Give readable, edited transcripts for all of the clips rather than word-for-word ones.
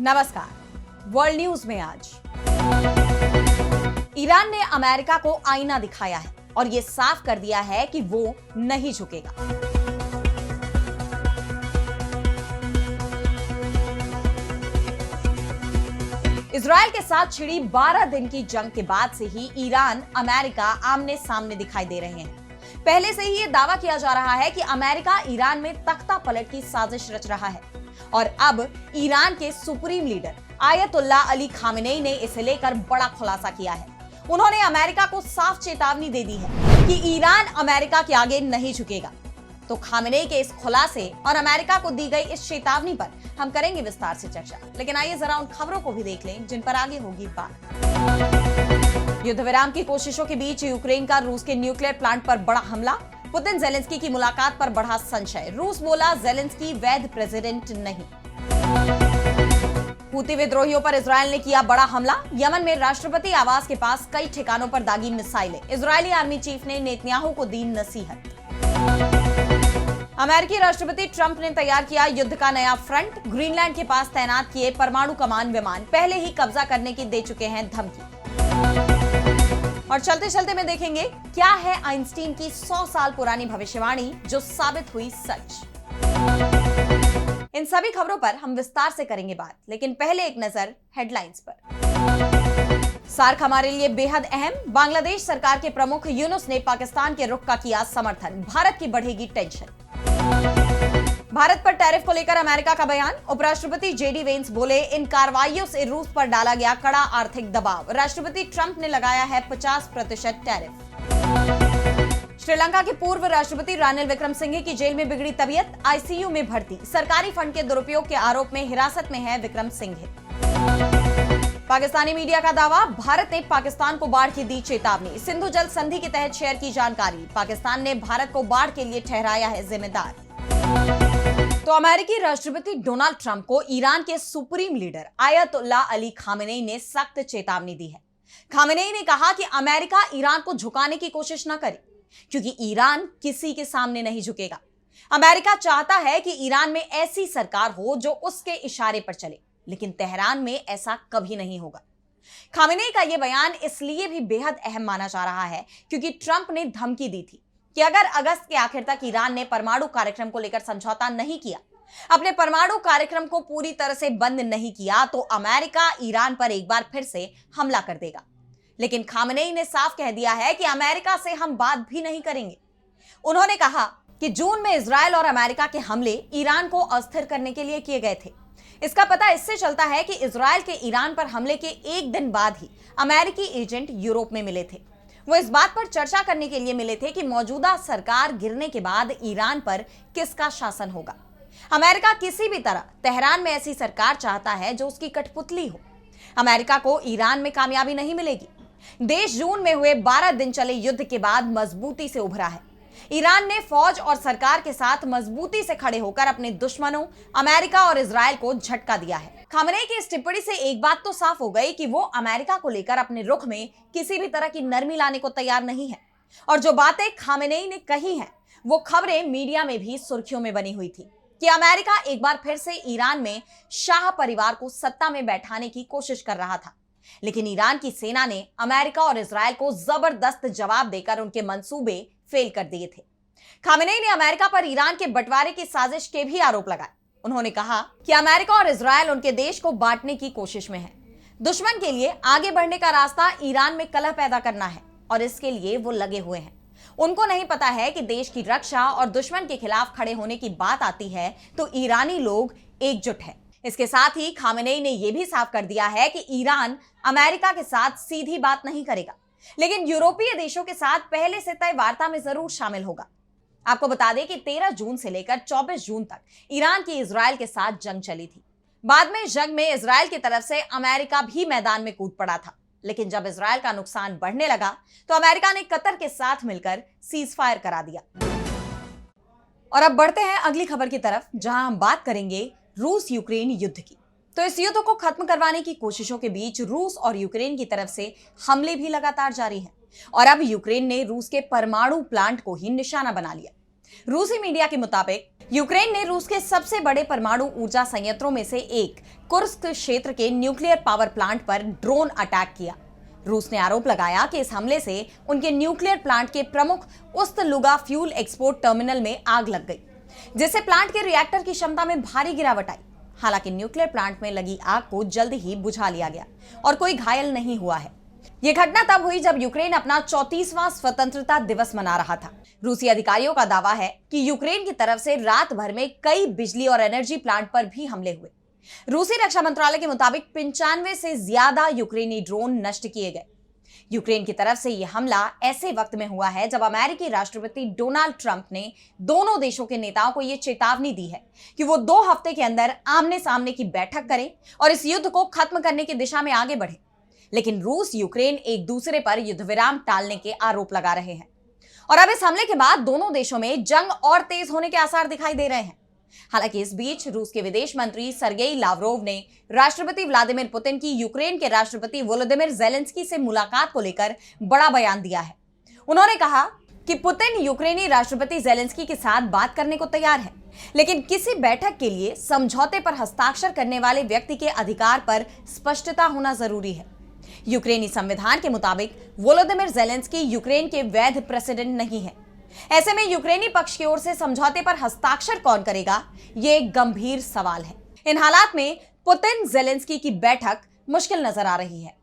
नमस्कार। World news में आज ईरान ने अमेरिका को आईना दिखाया है और यह साफ कर दिया है कि वो नहीं झुकेगा। इजराइल के साथ छिड़ी 12 दिन की जंग के बाद से ही ईरान अमेरिका आमने सामने दिखाई दे रहे हैं। पहले से ही यह दावा किया जा रहा है कि अमेरिका ईरान में तख्ता पलट की साजिश रच रहा है और अब ईरान के supreme leader Ayatollah Ali Khamenei ने इसे लेकर बड़ा खुलासा किया है। उन्होंने अमेरिका को साफ चेतावनी दे दी है कि ईरान अमेरिका के आगे नहीं झुकेगा। तो खामेनेई के इस खुलासे और अमेरिका को दी गई इस चेतावनी पर हम करेंगे विस्तार से चर्चा, लेकिन आइए जरा उन खबरों को भी देख लें जिन पर आगे होगी बात। युद्ध विराम की कोशिशों के बीच यूक्रेन का रूस के न्यूक्लियर प्लांट पर बड़ा हमला। पुतिन जेलेंस्की की मुलाकात पर बढ़ा संशय। रूस बोला जेलेंस्की वैध प्रेसिडेंट नहीं। हूती विद्रोहियों पर इजरायल ने किया बड़ा हमला। यमन में राष्ट्रपति आवास के पास कई ठिकानों पर दागी मिसाइलें। इजरायली आर्मी चीफ ने नेतन्याहू को दी नसीहत। अमेरिकी राष्ट्रपति ट्रंप ने तैयार किया युद्ध का नया फ्रंट। ग्रीनलैंड के पास तैनात किए परमाणु कमान विमान। पहले ही कब्जा करने की दे चुके हैं धमकी। और चलते चलते में देखेंगे क्या है आइंस्टीन की 100 साल पुरानी भविष्यवाणी जो साबित हुई सच। इन सभी खबरों पर हम विस्तार से करेंगे बात, लेकिन पहले एक नजर हेडलाइंस पर। सार्क हमारे लिए बेहद अहम। बांग्लादेश सरकार के प्रमुख यूनुस ने पाकिस्तान के रुख का किया समर्थन। भारत की बढ़ेगी टेंशन। भारत पर टैरिफ को लेकर अमेरिका का बयान। उपराष्ट्रपति जेडी वेंस बोले इन कार्रवाइयों से रूस पर डाला गया कड़ा आर्थिक दबाव। राष्ट्रपति ट्रंप ने लगाया है 50% टैरिफ। श्रीलंका के पूर्व राष्ट्रपति रानिल विक्रमसिंघे की जेल में बिगड़ी तबीयत। आईसीयू में भर्ती। सरकारी फंड के दुरुपयोग के आरोप में हिरासत में है विक्रमसिंघे। पाकिस्तानी मीडिया का दावा, भारत ने पाकिस्तान को बाढ़ की दी चेतावनी। सिंधु जल संधि के तहत शेयर की जानकारी। पाकिस्तान ने भारत को बाढ़ के लिए ठहराया है जिम्मेदार। तो अमेरिकी राष्ट्रपति डोनाल्ड ट्रंप को ईरान के supreme leader Ayatollah Ali Khamenei ने सख्त चेतावनी दी है। खामेनेई ने कहा कि अमेरिका ईरान को झुकाने की कोशिश न करे, क्योंकि ईरान किसी के सामने नहीं झुकेगा। अमेरिका चाहता है कि ईरान में ऐसी सरकार हो जो उसके इशारे पर चले, लेकिन तेहरान में ऐसा कभी नहीं होगा। खामेनेई का यह बयान इसलिए भी बेहद अहम माना जा रहा है क्योंकि ट्रंप ने धमकी दी थी कि अगर अगस्त के आखिर तक ईरान ने परमाणु कार्यक्रम को लेकर समझौता नहीं किया, अपने परमाणु कार्यक्रम को पूरी तरह से बंद नहीं किया, तो अमेरिका ईरान पर एक बार फिर से हमला कर देगा। लेकिन खामेनेई ने साफ कह दिया है कि अमेरिका से हम बात भी नहीं करेंगे। उन्होंने कहा कि जून में इजरायल और अमेरिका के हमले ईरान को अस्थिर करने के लिए किए गए थे। इसका पता इससे चलता है कि इजरायल के ईरान पर हमले के एक दिन बाद ही अमेरिकी एजेंट यूरोप में मिले थे। वो इस बात पर चर्चा करने के लिए मिले थे कि मौजूदा सरकार गिरने के बाद ईरान पर किसका शासन होगा। अमेरिका किसी भी तरह तेहरान में ऐसी सरकार चाहता है जो उसकी कठपुतली हो। अमेरिका को ईरान में कामयाबी नहीं मिलेगी। देश जून में हुए 12 दिन चले युद्ध के बाद मजबूती से उभरा है। ईरान ने फौज और सरकार के साथ मजबूती से खड़े होकर अपने दुश्मनों अमेरिका और इजरायल को झटका दिया है। खामेनेई की इस टिप्पणी से एक बात तो साफ हो गई कि वो अमेरिका को लेकर अपने रुख में किसी भी तरह की नरमी लाने को तैयार नहीं है। और जो बातें खामेनेई ने कही हैं, वो खबरें मीडिया में भी सुर्खियों में बनी हुई थी कि अमेरिका एक बार फिर से ईरान में शाह परिवार को सत्ता में बैठाने की कोशिश कर रहा था। लेकिन ईरान की सेना ने अमेरिका और इजरायल को जबरदस्त जवाब देकर उनके मंसूबे फेल कर दिए थे। खामेनेई ने अमेरिका पर ईरान के बंटवारे की साजिश के भी आरोप लगाए। उन्होंने कहा कि अमेरिका और इजरायल उनके देश को बांटने की कोशिश में है। दुश्मन के लिए आगे बढ़ने का रास्ता ईरान में कलह पैदा करना है और इसके लिए वो लगे हुए हैं। उनको नहीं पता है कि देश की रक्षा और दुश्मन के खिलाफ खड़े होने की बात आती है तो ईरानी लोग एकजुट है। इसके साथ ही खामेनेई ने यह भी साफ कर दिया है कि ईरान अमेरिका के साथ सीधी बात नहीं करेगा, लेकिन यूरोपीय देशों के साथ पहले से तय वार्ता में जरूर शामिल होगा। आपको बता दें कि 13 जून से लेकर 24 जून तक ईरान की इजरायल के साथ जंग चली थी। बाद में जंग में इजरायल की तरफ से अमेरिका भी मैदान में कूद पड़ा था, लेकिन जब इजरायल का नुकसान बढ़ने लगा तो अमेरिका ने कतर के साथ मिलकर सीज फायर करा दिया। और अब बढ़ते हैं अगली खबर की तरफ, जहां हम बात करेंगे रूस यूक्रेन युद्ध की। तो इस युद्ध को खत्म करवाने की कोशिशों के बीच रूस और यूक्रेन की तरफ से हमले भी लगातार जारी हैं और अब यूक्रेन ने रूस के परमाणु प्लांट को ही निशाना बना लिया। रूसी मीडिया के मुताबिक यूक्रेन ने रूस के सबसे बड़े परमाणु ऊर्जा संयंत्रों में से एक कुर्स्क क्षेत्र के न्यूक्लियर पावर प्लांट पर ड्रोन अटैक किया। रूस ने आरोप लगाया कि इस हमले से उनके न्यूक्लियर प्लांट के प्रमुख उस्त-लुगा फ्यूल एक्सपोर्ट टर्मिनल में आग लग गई, जिससे प्लांट के रिएक्टर की क्षमता में भारी गिरावट आई। हालांकि न्यूक्लियर प्लांट में लगी आग को जल्द ही बुझा लिया गया और कोई घायल नहीं हुआ है। यह घटना तब हुई जब यूक्रेन अपना 34वां स्वतंत्रता दिवस मना रहा था। रूसी अधिकारियों का दावा है कि यूक्रेन की तरफ से रात भर में कई बिजली और एनर्जी प्लांट पर भी हमले हुए। रूसी रक्षा मंत्रालय के मुताबिक 95 से ज्यादा यूक्रेनी ड्रोन नष्ट किए गए। यूक्रेन की तरफ से यह हमला ऐसे वक्त में हुआ है जब अमेरिकी राष्ट्रपति डोनाल्ड ट्रंप ने दोनों देशों के नेताओं को यह चेतावनी दी है कि वो 2 हफ्ते के अंदर आमने सामने की बैठक करें और इस युद्ध को खत्म करने की दिशा में आगे बढ़े। लेकिन रूस यूक्रेन एक दूसरे पर युद्ध विराम टालने के आरोप लगा रहे हैं और अब इस हमले के बाद दोनों देशों में जंग और तेज होने के आसार दिखाई दे रहे हैं। हालांकि इस बीच रूस के विदेश मंत्री सर्गेई लावरोव ने राष्ट्रपति व्लादिमीर पुतिन की यूक्रेन के राष्ट्रपति वोलोदिमीर ज़ेलेंस्की से मुलाकात को लेकर बड़ा बयान दिया है। उन्होंने कहा कि पुतिन यूक्रेनी राष्ट्रपति ज़ेलेंस्की के साथ बात करने को तैयार है, लेकिन किसी बैठक के लिए समझौते पर हस्ताक्षर करने वाले व्यक्ति के अधिकार पर स्पष्टता होना जरूरी है। यूक्रेनी संविधान के मुताबिक वोलोदिमीर ज़ेलेंस्की यूक्रेन के वैध प्रेसिडेंट नहीं है। ऐसे में यूक्रेनी पक्ष की ओर से समझौते पर हस्ताक्षर कौन करेगा, ये एक गंभीर सवाल है। इन हालात में पुतिन ज़ेलेंस्की की बैठक मुश्किल नजर आ रही है।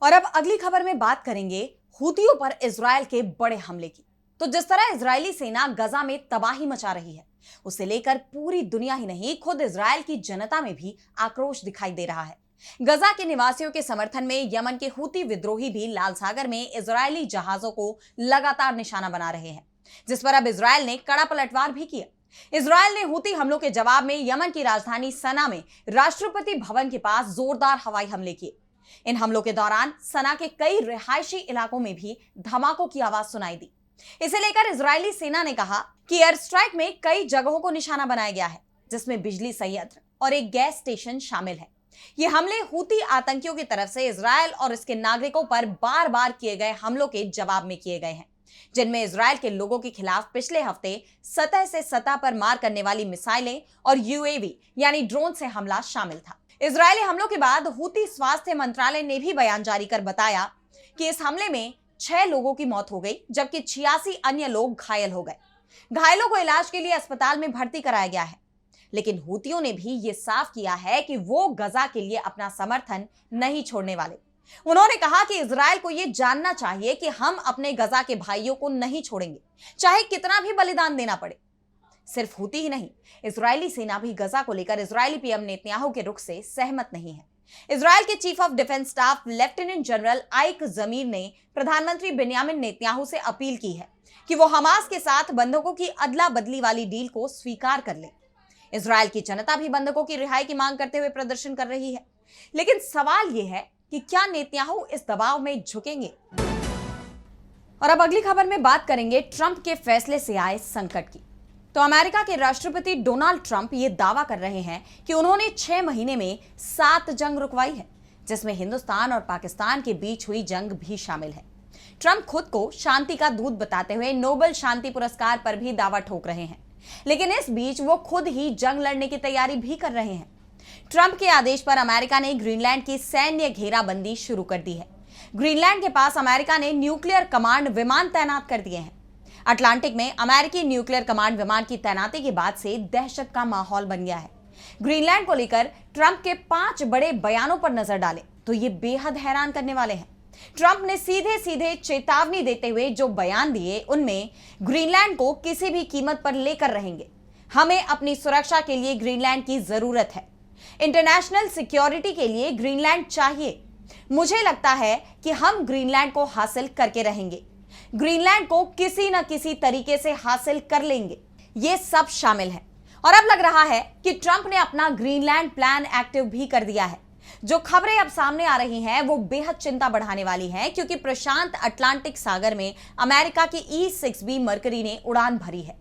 और अब अगली खबर में बात करेंगे हूतियों पर इजरायल के बड़े हमले की। तो जिस तरह इजरायली सेना गजा में तबाही मचा रही है, उसे लेकर पूरी दुनिया ही नहीं, खुद इजरायल की जनता में भी आक्रोश दिखाई दे रहा है। गजा के निवासियों के समर्थन में यमन के हूती विद्रोही भी लाल सागर में इजरायली जहाजों को लगातार निशाना बना रहे हैं, जिस पर अब इजरायल ने कड़ा पलटवार भी किया। इजरायल ने हूती हमलों के जवाब में यमन की राजधानी सना में राष्ट्रपति भवन के पास जोरदार हवाई हमले किए। इन हमलों के दौरान सना के कई रिहायशी इलाकों में भी धमाकों की आवाज सुनाई दी। इसे लेकर इजरायली सेना ने कहा कि एयर स्ट्राइक में कई जगहों को निशाना बनाया गया है, जिसमें बिजली संयंत्र और एक गैस स्टेशन शामिल है। ये हमले हूती आतंकियों की तरफ से इजरायल और इसके नागरिकों पर बार बार किए गए हमलों के जवाब में किए गए हैं, जिनमें इजरायल के लोगों के खिलाफ पिछले हफ्ते सतह से सतह पर मार करने वाली मिसाइलें और यूएवी यानी ड्रोन से हमला शामिल था। इजरायली हमलों के बाद हूती स्वास्थ्य मंत्रालय ने भी बयान जारी कर बताया कि इस हमले में 6 लोगों की मौत हो गई, जबकि 86 अन्य लोग घायल हो गए। घायलों को इलाज के लिए अस्पताल में भर्ती कराया गया है। लेकिन हूतियों ने भी ये साफ किया है कि वो गजा के लिए अपना समर्थन नहीं छोड़ने वाले। उन्होंने कहा कि इजरायल को यह जानना चाहिए कि हम अपने गजा के भाइयों को नहीं छोड़ेंगे, चाहे कितना भी बलिदान देना पड़े। सिर्फ हूती ही नहीं, इजरायली सेना भी गजा को लेकर इजरायली पीएम नेतन्याहू के रुख से सहमत नहीं है। इजरायल के chief of defence staff lieutenant general आइक जमीर ने प्रधानमंत्री बेंयामिन नेतन्याहू से अपील की है कि वो हमास के साथ बंधकों की अदला बदली वाली डील को स्वीकार कर ले। इजरायल की जनता भी बंधकों की रिहाई की मांग करते हुए प्रदर्शन कर रही है, लेकिन सवाल यह है कि क्या नेतन्याहू इस दबाव में झुकेंगे। और अब अगली खबर में बात करेंगे ट्रंप के फैसले से आए संकट की। तो अमेरिका के राष्ट्रपति डोनाल्ड ट्रंप ये दावा कर रहे हैं कि उन्होंने 6 महीने में 7 जंग रुकवाई है, जिसमें हिंदुस्तान और पाकिस्तान के बीच हुई जंग भी शामिल है। ट्रंप खुद को शांति का दूत बताते हुए नोबेल शांति पुरस्कार पर भी दावा ठोक रहे हैं, लेकिन इस बीच वो खुद ही जंग लड़ने की तैयारी भी कर रहे हैं। ट्रंप के आदेश पर अमेरिका ने ग्रीनलैंड की सैन्य घेराबंदी शुरू कर दी है। ग्रीनलैंड के पास अमेरिका ने न्यूक्लियर कमांड विमान तैनात कर दिए हैं। अटलांटिक में अमेरिकी न्यूक्लियर कमांड विमान की तैनाती के बाद से दहशत का माहौल बन गया है। ग्रीनलैंड को लेकर ट्रंप के 5 बड़े बयानों पर नजर डालें तो ये बेहद हैरान करने वाले हैं। ट्रंप ने सीधे सीधे चेतावनी देते हुए जो बयान दिए, उनमें ग्रीनलैंड को किसी भी कीमत पर लेकर रहेंगे, हमें अपनी सुरक्षा के लिए ग्रीनलैंड की जरूरत है, इंटरनेशनल सिक्योरिटी के लिए ग्रीनलैंड चाहिए, मुझे लगता है कि हम ग्रीनलैंड को हासिल करके रहेंगे, ग्रीनलैंड को किसी न किसी तरीके से हासिल कर लेंगे, ये सब शामिल है। और अब लग रहा है कि ट्रंप ने अपना ग्रीनलैंड प्लान एक्टिव भी कर दिया है। जो खबरें अब सामने आ रही हैं वो बेहद चिंता बढ़ाने वाली हैं, क्योंकि प्रशांत अटलांटिक सागर में अमेरिका की E-6B मर्करी ने उड़ान भरी है।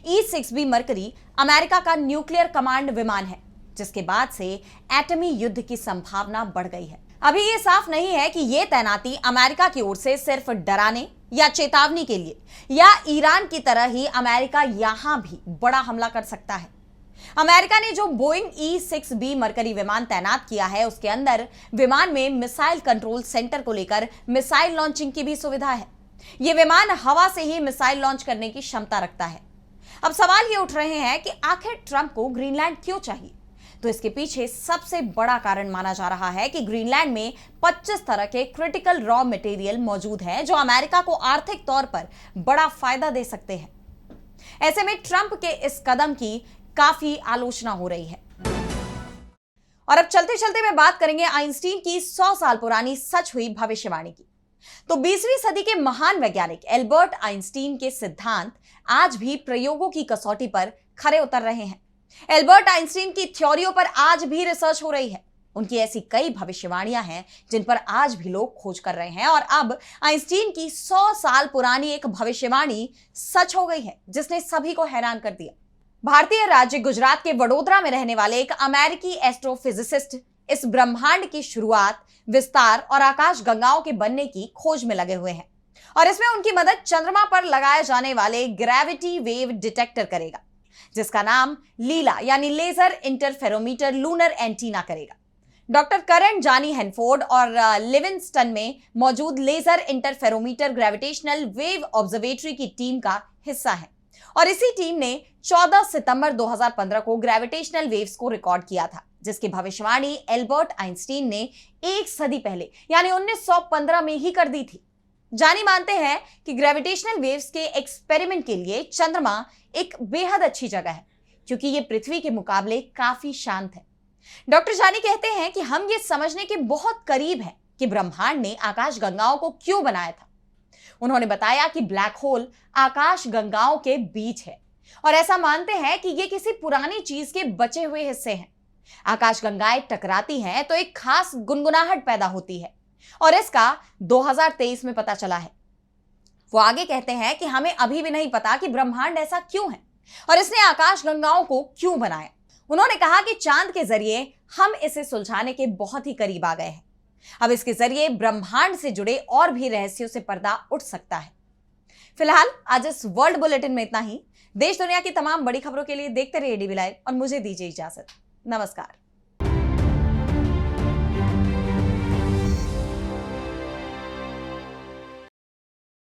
E-6B मर्करी अमेरिका का न्यूक्लियर कमांड विमान है, जिसके बाद से एटमी युद्ध की संभावना बढ़ गई है। अभी ये साफ नहीं है कि ये तैनाती अमेरिका की ओर से सिर्फ डराने या चेतावनी के लिए, या ईरान की तरह ही अमेरिका यहां भी बड़ा हमला कर सकता है? अमेरिका ने जो बोइंग E-6B मरकरी विमान तैनात किया है, उसके अंदर विमान में मिसाइल कंट्रोल सेंटर को लेकर मिसाइल लॉन्चिंग की भी सुविधा है। यह विमान हवा से ही मिसाइल लॉन्च करने की क्षमता रखता है। अब सवाल ये उठ रहे हैं कि आखिर ट्रंप को ग्रीनलैंड क्यों चाहिए? तो इसके पीछे सबसे बड़ा कारण माना जा रहा है कि ग्रीनलैंड में 25 तरह के क्रिटिकल रॉ मटेरियल मौजूद हैं जो अमेरिका को आर्थिक तौर पर बड़ा फायदा दे सकते हैं। ऐसे में ट्रंप के इस कदम की काफी आलोचना हो रही है। और अब चलते चलते मैं बात करेंगे आइंस्टीन की 100 साल पुरानी सच हुई भविष्यवाणी की। तो 20वीं सदी के महान वैज्ञानिक एल्बर्ट आइंस्टीन के सिद्धांत आज भी प्रयोगों की कसौटी पर खरे उतर रहे हैं। एल्बर्ट आइंस्टीन की थ्योरियों पर आज भी रिसर्च हो रही है। उनकी ऐसी कई भविष्यवाणियां हैं जिन पर आज भी लोग खोज कर रहे हैं, और अब आइंस्टीन की 100 साल पुरानी एक भविष्यवाणी सच हो गई है जिसने सभी को हैरान कर दिया। भारतीय राज्य गुजरात के वडोदरा में रहने वाले एक अमेरिकी एस्ट्रोफिजिसिस्ट इस ब्रह्मांड की शुरुआत, विस्तार और आकाश गंगाओं के बनने की खोज में लगे हुए हैं, और इसमें उनकी मदद चंद्रमा पर लगाए जाने वाले ग्रेविटी वेव डिटेक्टर करेगा, जिसका नाम लीला यानी लेजर इंटरफेरोमीटर लूनर एंटीना करेगा। डॉक्टर करण जानी हैनफोर्ड और लिविंगस्टन में मौजूद laser interferometer gravitational wave observatory की टीम का हिस्सा है, और इसी टीम ने 14 सितंबर 2015 को ग्रेविटेशनल वेव्स को रिकॉर्ड किया था, जिसकी भविष्यवाणी एल्बर्ट आइंस्टीन ने एक सदी पहले यानी 1915 में ही कर दी थी। जानी मानते हैं कि ग्रेविटेशनल वेव्स के एक्सपेरिमेंट के लिए चंद्रमा एक बेहद अच्छी जगह है, क्योंकि यह पृथ्वी के मुकाबले काफी शांत है। डॉक्टर जानी कहते हैं कि हम ये समझने के बहुत करीब हैं कि ब्रह्मांड ने आकाश गंगाओं को क्यों बनाया था। उन्होंने बताया कि ब्लैक होल आकाश गंगाओं के बीच है, और ऐसा मानते हैं कि ये किसी पुरानी चीज के बचे हुए हिस्से हैं। आकाश गंगाएं टकराती हैं तो एक खास गुनगुनाहट पैदा होती है, और इसका 2023 में पता चला है। वो आगे कहते हैं कि हमें अभी भी नहीं पता कि ब्रह्मांड ऐसा क्यों है और इसने आकाश गंगाओं को क्यों बनाया। उन्होंने कहा कि चांद के जरिए हम इसे सुलझाने के बहुत ही करीब आ गए हैं। अब इसके जरिए ब्रह्मांड से जुड़े और भी रहस्यों से पर्दा उठ सकता है। फिलहाल आज इस वर्ल्ड बुलेटिन में इतना ही। देश दुनिया की तमाम बड़ी खबरों के लिए देखते रहिए डीवी लाइव, और मुझे दीजिए इजाजत। नमस्कार।